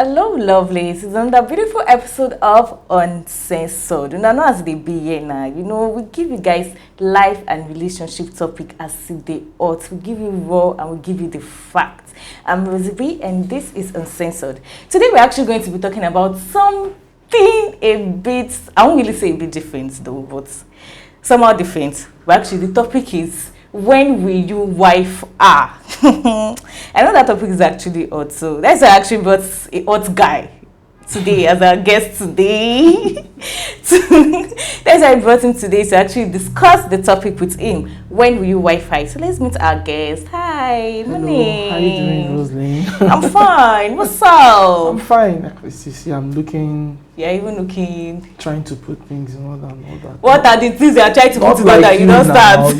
Hello, lovelies. It's another beautiful episode of Uncensored. You know, as they be here now, we give you guys life and relationship topic as if they ought. We give you raw and we give you the facts. I'm Rosie B, and this is Uncensored. Today, we're actually going to be talking about something a bit, I won't really say a bit different though, but somehow different. But actually, the topic is, when will you wife her? I know that topic is actually hot, so that's why I actually brought a hot guy today as our guest today. That's why I brought him today to actually discuss the topic with him. When will you wife her? So let's meet our guest. Hi, hello. Money. How are you doing, Rosaline? I'm fine. What's up? I'm fine. See, I'm looking. You're even looking. Trying to put things in order and all that. What are the things you are trying to put together? Like you don't start.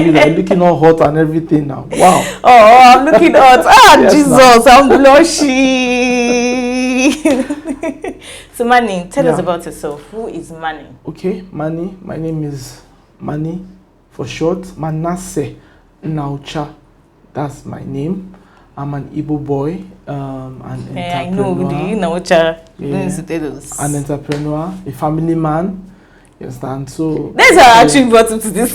You like looking all hot and everything now. Wow. Oh, I'm looking hot. Ah, yes, Jesus, I'm blushing. So, Manny, tell us about yourself. Who is Manny? Okay, Manny. My name is Manny, for short. Manasseh Naucha. That's my name. I'm an Igbo boy, an entrepreneur. I know, Naucha. Yeah, an entrepreneur, a family man. You understand? So that's why I actually brought him to this.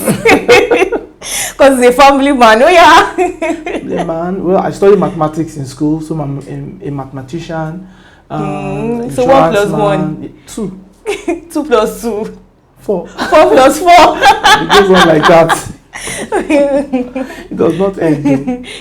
Because he's a family man. Oh, yeah. Family man. Well, I studied mathematics in school, so I'm a mathematician. So 1 plus 1? 2. 2 plus 2? 4. 4 plus 4. It goes on like that. It does not end.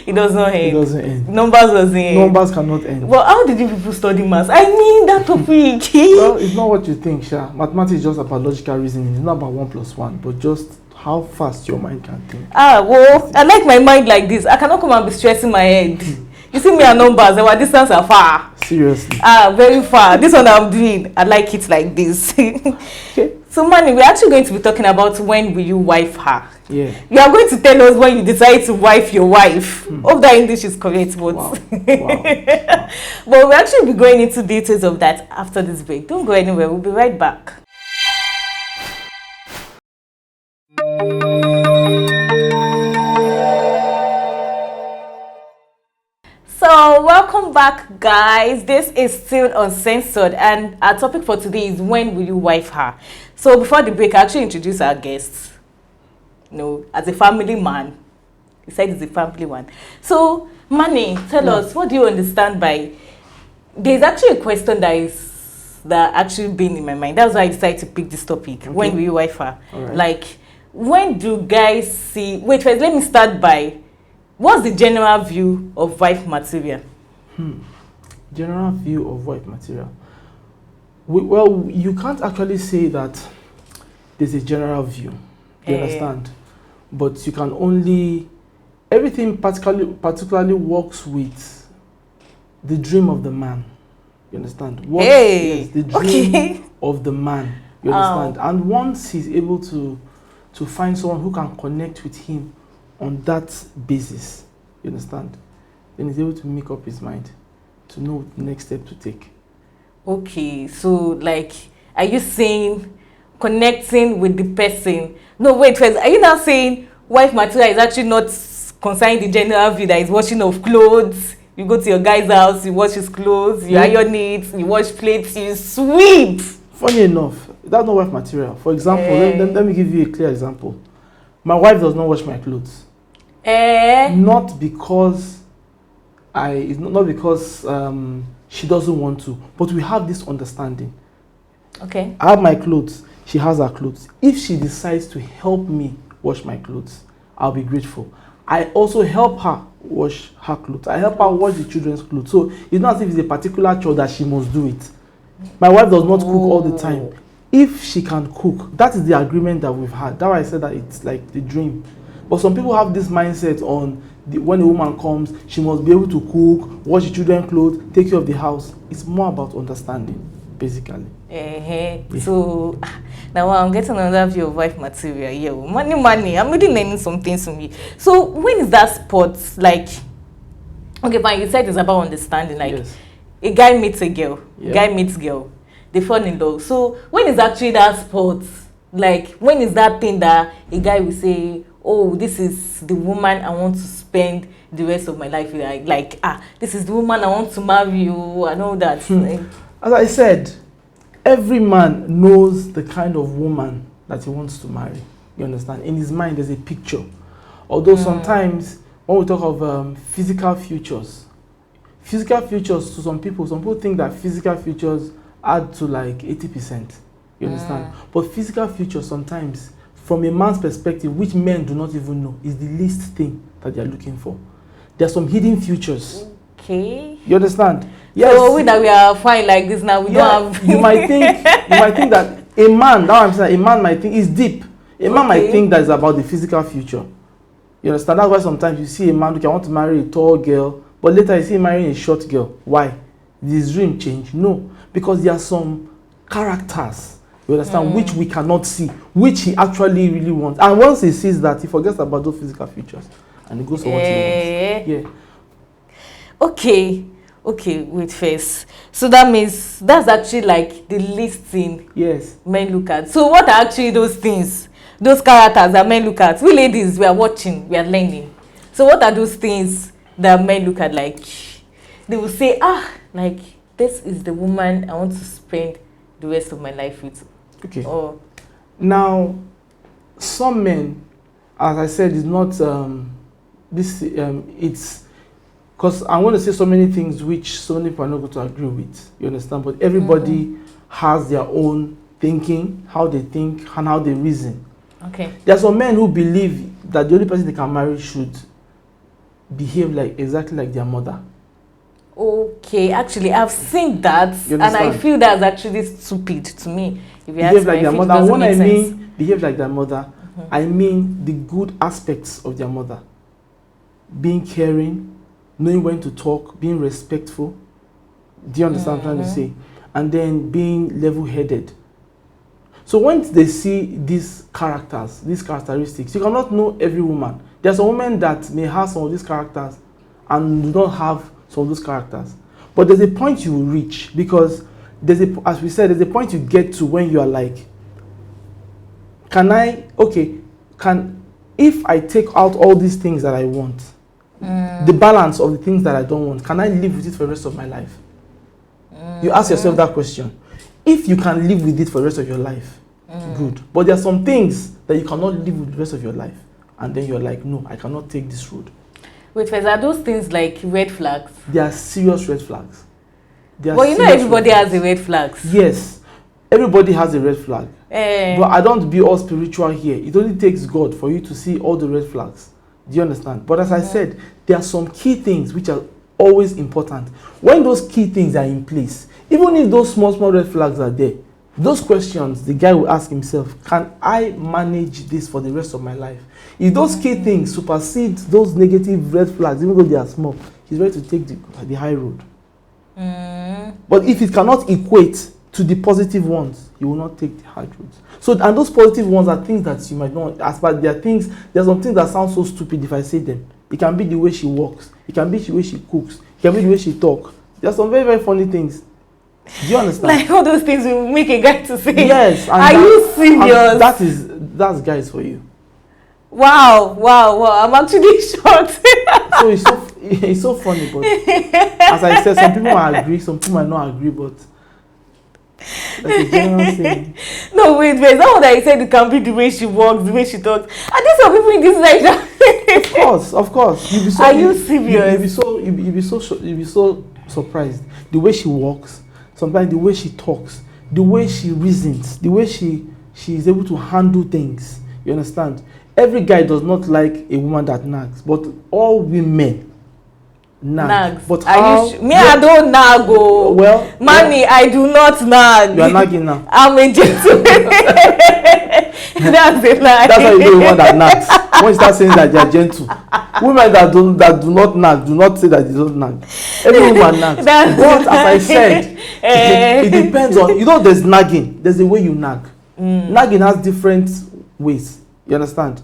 It does not end. It doesn't end. Numbers doesn't end. Numbers cannot end. Well, how did you people study maths? I mean that topic. Well, it's not what you think, Sha. Mathematics is just about logical reasoning. It's not about 1 plus 1, but just how fast your mind can think. Well, I like my mind like this. I cannot come and be stressing my head. You see me and numbers, our distance are far. Seriously? Very far. This one I'm doing, I like it like this. Okay. So, Manny, we're actually going to be talking about when will you wife her. Yeah. You are going to tell us when you decide to wife your wife. Hope that English is correct, but Wow. But we'll actually be going into details of that after this break. Don't go anywhere. We'll be right back. So welcome back, guys. This is still Uncensored, and our topic for today is when will you wife her. So before the break, I actually introduced our guest. As a family man. He said he's a family one. So Manny, tell us, what do you understand by? There's actually a question that actually been in my mind. That's why I decided to pick this topic. Okay. When will you wife her? Right. Like, when do guys see? Wait, first let me start by. What's the general view of wife material? General view of wife material. Well, you can't actually say that there's a general view. You understand? But you can only... Everything particularly works with the dream of the man. You understand? Yes, the dream of the man. You understand? And once he's able to find someone who can connect with him on that basis, you understand, then he's able to make up his mind to know the next step to take. Okay, so like, are you saying connecting with the person? No, wait, first, are you now saying wife material is actually not concerning the general view that is washing of clothes? You go to your guy's house, you wash his clothes, you iron it, you wash plates, you sweep. Funny enough, that's not wife material. For example, let me give you a clear example. My wife does not wash my clothes. Not because she doesn't want to, but we have this understanding. Okay. I have my clothes, she has her clothes. If she decides to help me wash my clothes, I'll be grateful. I also help her wash her clothes. I help her wash the children's clothes. So it's not as if it's a particular chore that she must do it. My wife does not cook all the time. If she can cook, that is the agreement that we've had. That's why I said that it's like the dream. But some people have this mindset on when a woman comes, she must be able to cook, wash the children's clothes, take care of the house. It's more about understanding, basically. So now I'm getting another view of wife material. Yeah, money. I'm really learning some things from you. So when is that spot like? Okay, fine. You said it's about understanding. Like, a guy meets a girl, guy meets girl, they fall in love. So when is actually that spot? Like, when is that thing that a guy will say, oh, this is the woman I want to spend the rest of my life. Like this is the woman I want to marry you and all that. As I said, every man knows the kind of woman that he wants to marry. You understand? In his mind, there's a picture. Although sometimes when we talk of physical features to some people think that physical features add to like 80%. You understand? But physical features sometimes, from a man's perspective, which men do not even know, is the least thing that they are looking for. There are some hidden features. Okay. You understand? Yes. So we are fine like this now. We don't have. you might think that a man. Now I'm saying a man might think it's deep. A man might think that it's about the physical future. You understand? That's why sometimes you see a man who can want to marry a tall girl, but later you see him marrying a short girl. Why? Did his dream change? No, because there are some characters. You understand? Which we cannot see, which he actually really wants. And once he sees that, he forgets about those physical features and he goes for what he wants. Yeah. Okay, wait first. So that means that's actually like the least thing men look at. So what are actually those things, those characters that men look at? We ladies, we are watching, we are learning. So what are those things that men look at? Like they will say, like this is the woman I want to spend the rest of my life with. Okay. Now, some men, as I said, is not it's because I want to say so many things which so many people are not going to agree with. You understand? But everybody has their own thinking, how they think, and how they reason. Okay. There are some men who believe that the only person they can marry should behave exactly like their mother. Okay, actually, I've seen that, and I feel that's actually stupid to me. If you behave like their mother. And when I mean sense. Behave like their mother, I mean the good aspects of their mother. Being caring, knowing when to talk, being respectful. Do you understand what I'm trying to say? And then being level-headed. So when they see these characters, these characteristics, you cannot know every woman. There's a woman that may have some of these characters and do not have some of those characters. But there's a point you will reach, because as we said, there's a point you get to when you are like, if I take out all these things that I want, the balance of the things that I don't want, can I live with it for the rest of my life? You ask yourself that question. If you can live with it for the rest of your life, good. But there are some things that you cannot live with the rest of your life. And then you're like, no, I cannot take this road. Wait, are those things like red flags? They are serious red flags. Well, you know everybody has a red flags. Yes, everybody has a red flag. But I don't be all spiritual here. It only takes God for you to see all the red flags. Do you understand? But as I said, there are some key things which are always important. When those key things are in place, even if those small red flags are there, those questions the guy will ask himself, can I manage this for the rest of my life? If those key things supersede those negative red flags, even though they are small, he's ready to take the high road. But if it cannot equate to the positive ones, you will not take the hard roads. So, and those positive ones are things that you might not, as but there are some things that sound so stupid if I say them. It can be the way she walks, it can be the way she cooks, it can be the way she talks. There are some very, very funny things. Do you understand? Like all those things will make a guy to say, yes. Are you serious? That's guys for you. Wow. I'm actually shocked. So it's so funny, but as I said, some people might agree, some people might not agree, but like a general thing. No, wait. That one that you said it can be the way she walks, the way she talks. And there's some people in this life. Of course. Are you serious? You'll be so surprised. The way she walks, sometimes the way she talks, the way she reasons, the way she is able to handle things. You understand? Every guy does not like a woman that nags, but all women nag. But how? I don't nag. Well, Mommy, I do not nag. You are nagging now. I'm a gentleman. That's a lie. That's how you know a woman that nags. When you start saying that they are gentle, women that do not nag, do not say that they don't nag. Every woman nags. But as I said, it depends on. There's nagging. There's a way you nag. Nagging has different ways. You understand?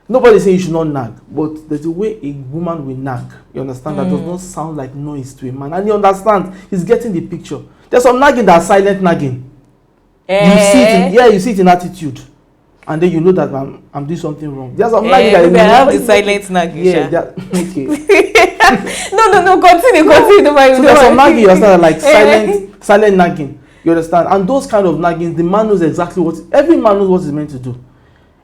Nobody saying you should not nag, but there's a way a woman will nag. You understand? That does not sound like noise to a man. And you understand, he's getting the picture. There's some nagging that's silent nagging. You see it in attitude. And then you know that I'm doing something wrong. There's some nagging that have the silent nagging. Yeah, okay. No. Continue. Don't worry. So there's some nagging, you understand, like silent nagging. You understand? And those kind of nagging, the man knows exactly every man knows what he's meant to do.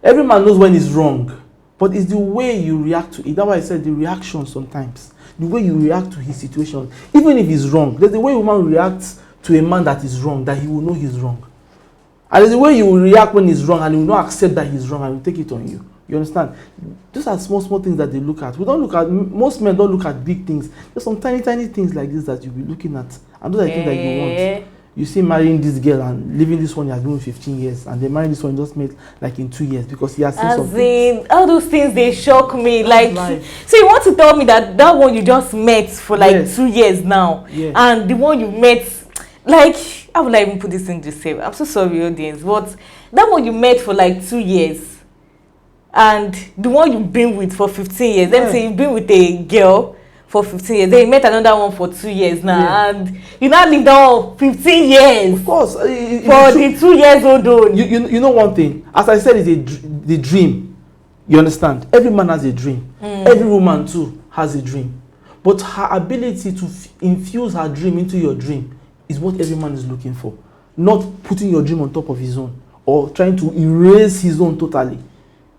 Every man knows when he's wrong. But it's the way you react to it. That's why I said the reaction sometimes. The way you react to his situation. Even if he's wrong. There's the way a woman reacts to a man that is wrong, that he will know he's wrong. And there's the way you will react when he's wrong and he will not accept that he's wrong and will take it on you. You understand? Those are small things that they look at. Most men don't look at big things. There's some tiny things like this that you'll be looking at. And those are things that you want. You see marrying this girl and leaving this one, he has been 15 years, and they marrying this one just made like in 2 years because he has seen something. All those things, they shock me. Like, so you want to tell me that one you just met for like 2 years now, and the one you met, like, how would I even put this in the same? I'm so sorry, audience, but that one you met for like 2 years, and the one you've been with for 15 years. Let me say you've been with a girl for 15 years. Then you met another one for 2 years now, and you now live down 15 years. Of course, for the 2 years old old. You know one thing. As I said, it's the dream. You understand? Every man has a dream. Every woman too has a dream. But her ability to infuse her dream into your dream is what every man is looking for. Not putting your dream on top of his own or trying to erase his own totally.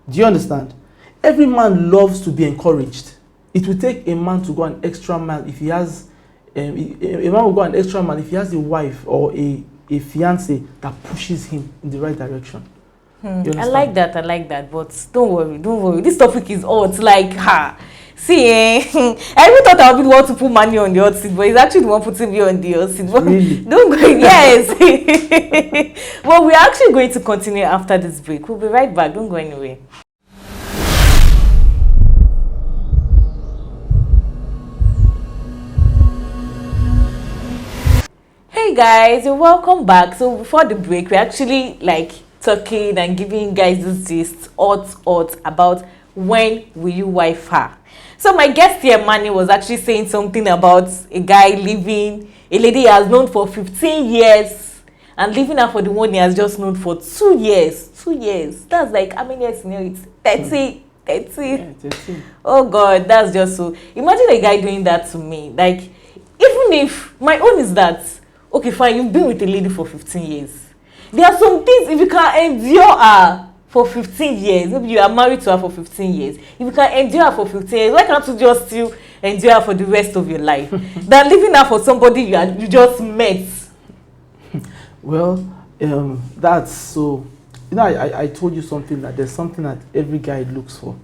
Do you understand? Every man loves to be encouraged. It will take a man to go an extra mile if he has a man will go an extra mile if he has a wife or a fiance that pushes him in the right direction. I like that, but don't worry. This topic is hot. Like, see, I even thought I would be the one to put money on the hot seat, but it's actually the one putting me on the hot seat. But really? Don't go. Yes. Well, we're actually going to continue after this break. We'll be right back. Don't go anywhere. Hey guys, you're welcome back. So before the break, we're actually like talking and giving you guys this gist hot about when will you wife her. So my guest here, Manny, was actually saying something about a guy leaving a lady he has known for 15 years and leaving her for the one he has just known for 2 years. 2 years. That's like how many years? It's 30. 30. Yeah, 30. Oh God, that's just so. Imagine a guy doing that to me. Like, even if my own is that. Okay, fine, you've been with a lady for 15 years. There are some things, if you can endure her for 15 years, maybe you are married to her for 15 years, if you can endure her for 15 years, why can't you just still endure her for the rest of your life? Than leaving her for somebody you just met. Well, that's so, I told you something, that there's something that every guy looks for.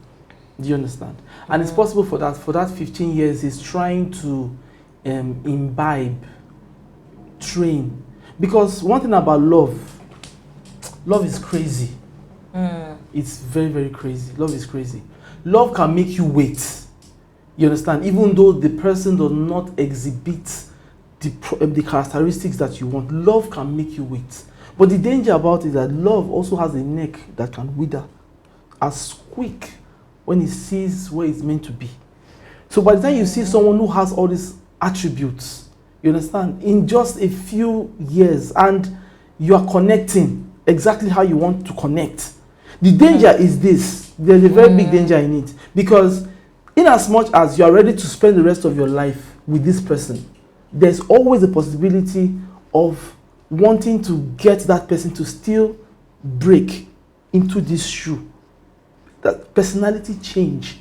Do you understand? And it's possible for that 15 years, he's trying to imbibe, train, because one thing about love is crazy. It's very crazy. Love is crazy. Love can make you wait. You understand? Even though the person does not exhibit the characteristics that you want, love can make you wait. But the danger about it is that love also has a neck that can wither as quick when it sees where it's meant to be. So by the time you see someone who has all these attributes, you understand, in just a few years, and you are connecting exactly how you want to connect. The danger is this. There's a very big danger in it. Because in as much as you are ready to spend the rest of your life with this person, there's always a possibility of wanting to get that person to still break into this shoe. That personality change.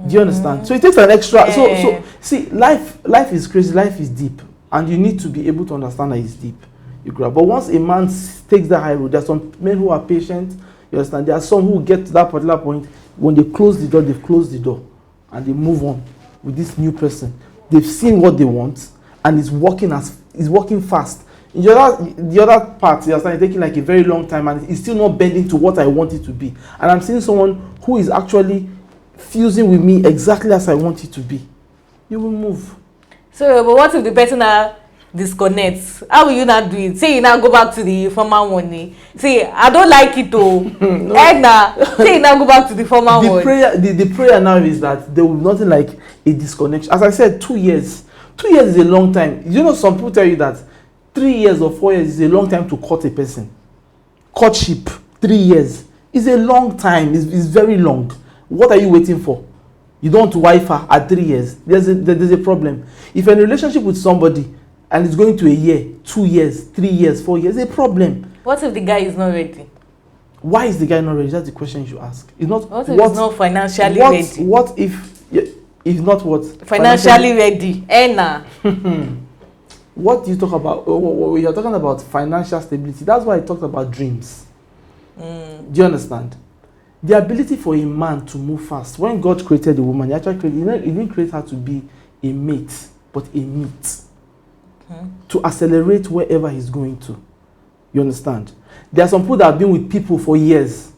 Do you understand? So it takes an extra. So see, life is crazy. Life is deep, and you need to be able to understand that it's deep. You grab. But once a man takes the high road, there are some men who are patient. You understand? There are some who get to that particular point. When they close the door, they've closed the door, and they move on with this new person. They've seen what they want, and it's working fast. In the other part, you understand, it's taking like a very long time, and it's still not bending to what I want it to be. And I'm seeing someone who is actually fusing with me exactly as I want it to be. You will move. So, but what if the person now disconnects? How will you not do it? Say you now go back to the former one. Say, I don't like it though. No. Say you now go back to the former one. The prayer now is that there will be nothing like a disconnection. As I said, 2 years. 2 years is a long time. You know, some people tell you that 3 years or 4 years is a long time to court a person. Courtship, 3 years is a long time. It's very long. What are you waiting for? You don't want to wife her at 3 years. There's a problem. If you're in a relationship with somebody and it's going to a year, 2 years, 3 years, 4 years, there's a problem. What if the guy is not ready? Why is the guy not ready? That's the question you should ask. It's not. What if he's not financially ready? What if not what? Financially ready. Nah. What do you talk about? You're talking about financial stability. That's why I talked about dreams. Do you understand? The ability for a man to move fast. When God created a woman, he didn't create her to be a mate, but a meat. To accelerate wherever he's going to. You understand? There are some people that have been with people for years,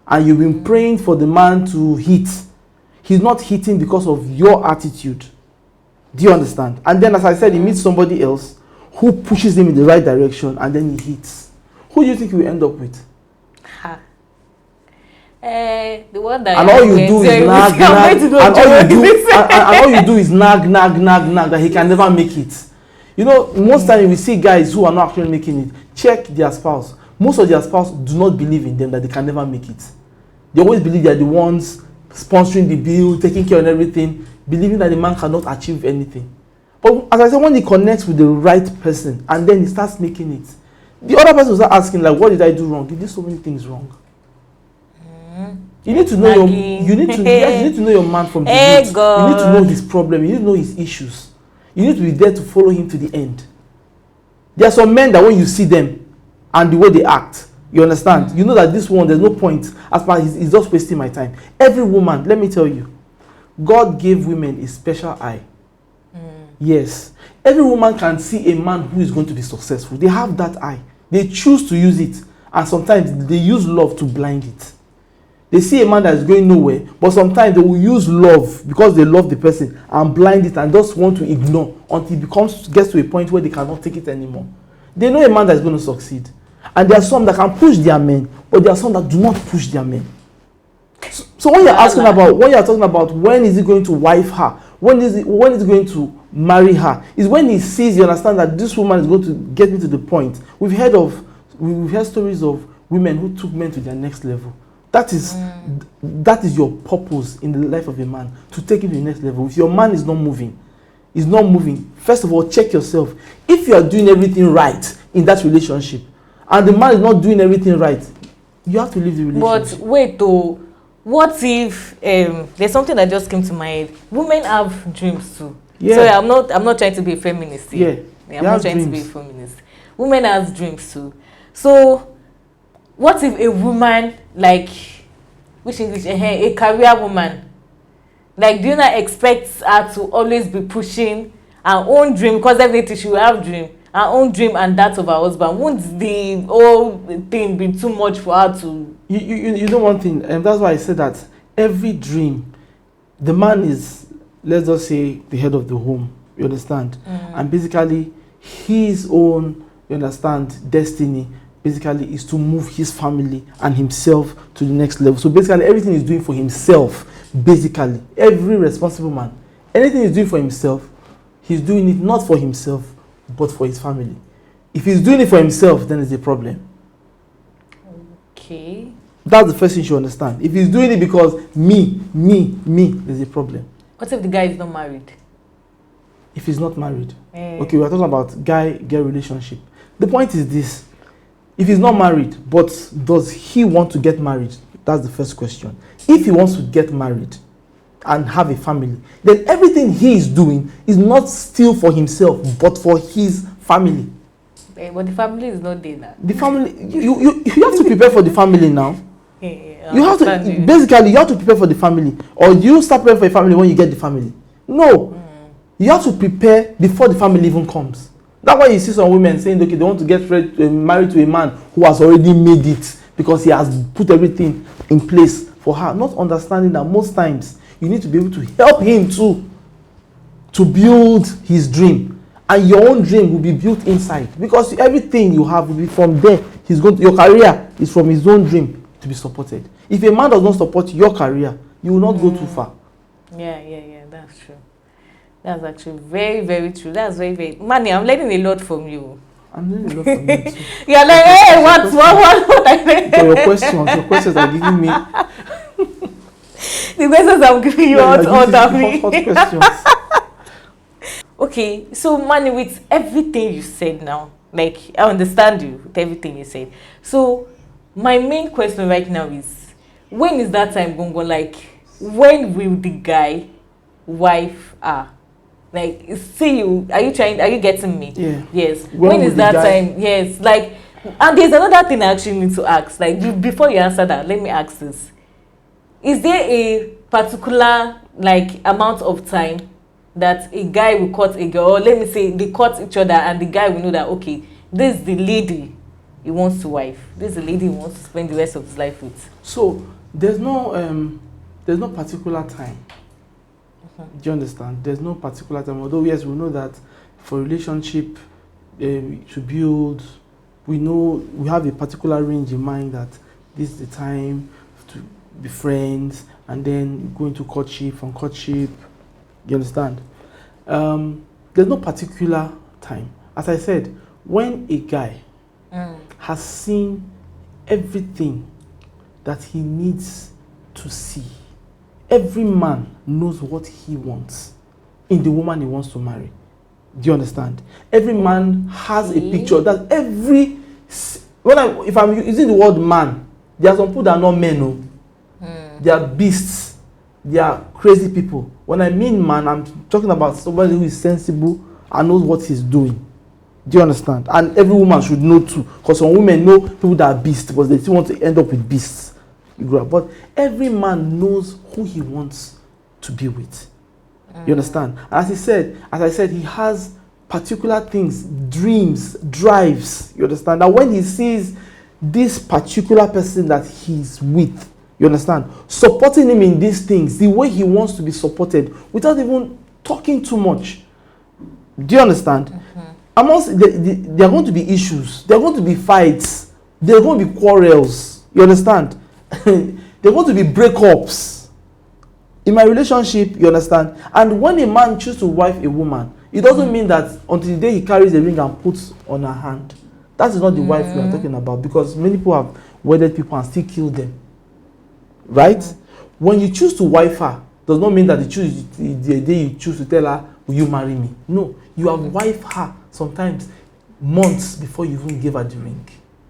and you've been praying for the man to hit. He's not hitting because of your attitude. Do you understand? And then, as I said, he meets somebody else who pushes him in the right direction, and then he hits. Who do you think he will end up with? The one that and all you do is nag, and all you do is nag, that he can never make it. You know, most times we see guys who are not actually making it. Check their spouse. Most of their spouse do not believe in them, that they can never make it. They always believe they're the ones sponsoring the bill, taking care of everything, believing that the man cannot achieve anything. But as I said, when he connects with the right person and then he starts making it, the other person will start asking, like, what did I do wrong? Did you do so many things wrong? You need to know you need to know your man from the root. You need to know his problem. You need to know his issues. You need to be there to follow him to the end. There are some men that when you see them and the way they act, you understand, you know that this one, there's no point. As far as he's just wasting my time. Every woman, let me tell you, God gave women a special eye. Yes. Every woman can see a man who is going to be successful. They have that eye. They choose to use it. And sometimes they use love to blind it. They see a man that is going nowhere, but sometimes they will use love because they love the person and blind it and just want to ignore until it gets to a point where they cannot take it anymore. They know a man that is going to succeed. And there are some that can push their men, but there are some that do not push their men. So when you're asking about, when you're talking about when is he going to wife her, when is he going to marry her, is when he sees, you understand, that this woman is going to get me to the point. We've heard stories of women who took men to their next level. That is your purpose in the life of a man, to take him to the next level. If your man is not moving, first of all, check yourself. If you are doing everything right in that relationship, and the man is not doing everything right, you have to leave the relationship. But wait, though, what if there's something that just came to my head? Women have dreams too. Yeah. So I'm not trying to be a feminist here. Yeah. I'm not trying to be a feminist. Women have dreams too. So what if a woman, like, which English, a career woman, like, do you not expect her to always be pushing her own dream? Because definitely she will have dream, her own dream and that of her husband. Won't the whole thing be too much for her to? You know one thing, and that's why I said that every dream, the man is, let's just say, the head of the home. You understand? And basically, his own, you understand, destiny basically is to move his family and himself to the next level. So basically everything he's doing for himself, basically. Every responsible man, anything he's doing for himself, he's doing it not for himself, but for his family. If he's doing it for himself, then it's a problem. Okay. That's the first thing you should understand. If he's doing it because me, there's a problem. What if the guy is not married? If he's not married. Okay, we're talking about guy-girl relationship. The point is this. If he's not married, but does he want to get married? That's the first question. If he wants to get married and have a family, then everything he is doing is not still for himself, but for his family. But the family is not there now. The family, you have to prepare for the family now. You have to, basically, you have to prepare for the family. Or do you start preparing for a family when you get the family? No. You have to prepare before the family even comes. That's why you see some women saying, okay, they want to get married to a man who has already made it because he has put everything in place for her. Not understanding that most times you need to be able to help him too to build his dream. And your own dream will be built inside. Because everything you have will be from there. Your career is from his own dream to be supported. If a man does not support your career, you will not go too far. Yeah, that's true. That's actually very, very true. That's very, very... Manny, I'm learning a lot from you. I'm learning a lot from you too. You're like, hey, what? So your questions are giving me... The questions I'm giving you out hot me. questions. Okay, so Manny, with everything you said now, like I understand you with everything you said. So my main question right now is, when is that time going to go? Like, when will the guy wife like, see you? Are you trying? Are you getting me? Yeah. Yes. When When will is the that guy? time? Yes. Like, and there's another thing I actually need to ask. Like, before you answer that, let me ask this: is there a particular like amount of time that a guy will cut a girl, or let me say they cut each other, and the guy will know that, okay, this is the lady he wants to wife, this is the lady he wants to spend the rest of his life with? So there's no particular time. Do you understand? There's no particular time. Although yes, we know that for relationship to build, we know we have a particular range in mind that this is the time to be friends, and then go into courtship. From courtship, you understand? There's no particular time. As I said, when a guy has seen everything that he needs to see, every man knows what he wants in the woman he wants to marry. Do you understand? Every man has a picture that if I'm using the word man, there are some people that are not men. No. They are beasts. They are crazy people. When I mean man, I'm talking about somebody who is sensible and knows what he's doing. Do you understand? And every woman should know too, because some women know people that are beasts, but they still want to end up with beasts. You grow up. But every man knows who he wants to be with. You understand? And as I said, he has particular things, dreams, drives. You understand? That when he sees this particular person that he's with, you understand, supporting him in these things, the way he wants to be supported, without even talking too much. Do you understand? Amongst there are going to be issues, there are going to be fights, there are going to be quarrels. You understand? There are going to be breakups in my relationship. You understand? And when a man chooses to wife a woman, it doesn't mean that until the day he carries a ring and puts on her hand, that is not the wife we are talking about, because many people have wedded people and still kill them. Right? When you choose to wife her, does not mean that the day you choose to tell her, will you marry me? No, you have wifed her sometimes months before you even give her the ring.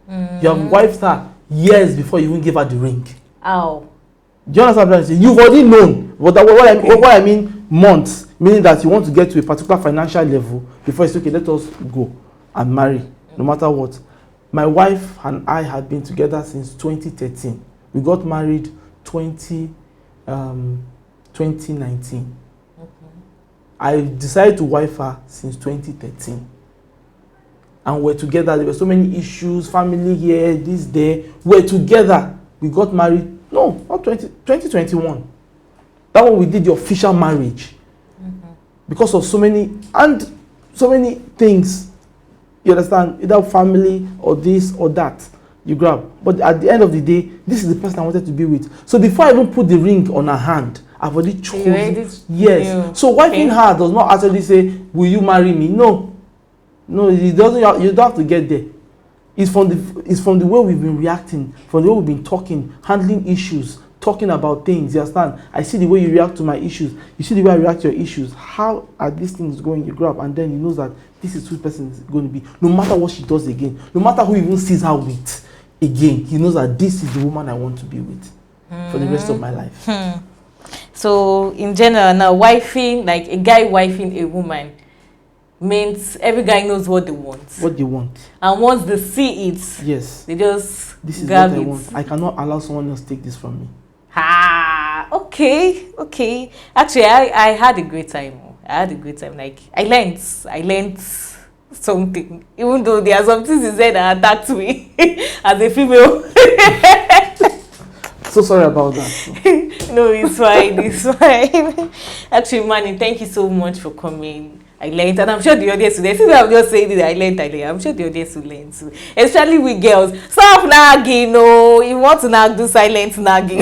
You have wifed her years before you even give her the ring. Ow. Do you understand what I'm saying? You've already known. What I mean months, meaning that you want to get to a particular financial level before it's okay, let us go and marry, no matter what. My wife and I had been together since 2013. We got married 2019. I decided to wife her since 2013. And we're together. There were so many issues, family here, this, there. We're together. We got married. No, not 2021. That one we did the official marriage. Because of so many things. You understand? Either family or this or that. You grab. But at the end of the day, this is the person I wanted to be with. So before I even put the ring on her hand, I've already chosen. Yes. So wifing her does not actually say, will you marry me? No, it doesn't. You don't have to get there. It's from the way we've been reacting, from the way we've been talking, handling issues, talking about things. You understand? I see the way you react to my issues. You see the way I react to your issues. How are these things going? You grab, and then you know that this is who the person is going to be. No matter what she does again, no matter who even sees her with again, he knows that this is the woman I want to be with for the rest of my life. So in general, now wifing, like a guy wifing a woman, means every guy knows what they want. What they want. And once they see it, yes, they just this is what I want. I cannot allow someone else to take this from me. Okay. Actually, I had a great time. Like I learned something. Even though there are some things he said that attacked me as a female. So sorry about that. No, it's fine. Actually, Manny, thank you so much for coming. I learned, and I'm sure the audience today, since I'm just saying it, I learned. I'm sure the audience will learn too. Especially with girls. Stop nagging, no. You want to nag, do silent nagging.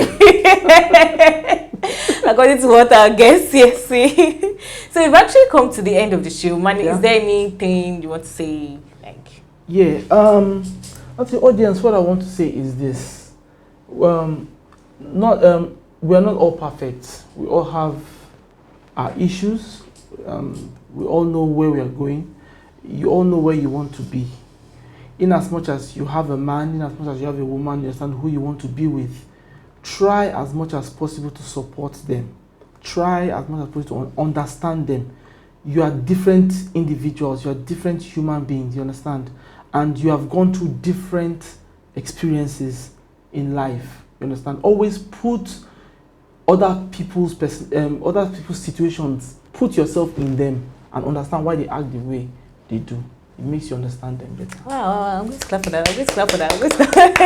According to what our guests here say. So we've actually come to the end of the show. Manny, is there anything you want to say? Yeah. To the audience, what I want to say is this. we are not all perfect. We all have our issues. We all know where we are going. You all know where you want to be. In as much as you have a man, in as much as you have a woman, you understand who you want to be with. Try as much as possible to support them. Try as much as possible to understand them. You are different individuals. You are different human beings. You understand, and you have gone through different experiences in life. You understand. Always put other people's situations. Put yourself in them and understand why they act the way they do. It makes you understand them better. Wow, I'm going to clap for that. I'm going to clap for that. I'm going to clap.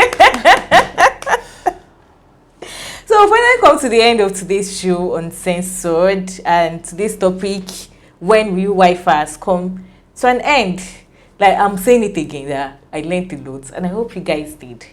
So finally come to the end of today's show, Uncensored, and today's topic, when real Wi-Fi has come to an end. Like, I'm saying it again, that I learned a lot, and I hope you guys did.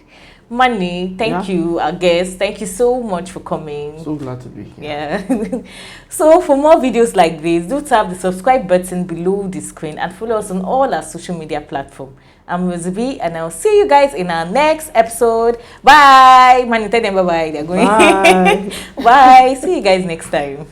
Manny, thank you, our guest. Thank you so much for coming. So glad to be here. Yeah. So for more videos like this, do tap the subscribe button below the screen and follow us on all our social media platforms. I'm Rosie, and I'll see you guys in our next episode. Bye. Manny, tell them bye-bye. They're going. Bye. Bye. See you guys next time.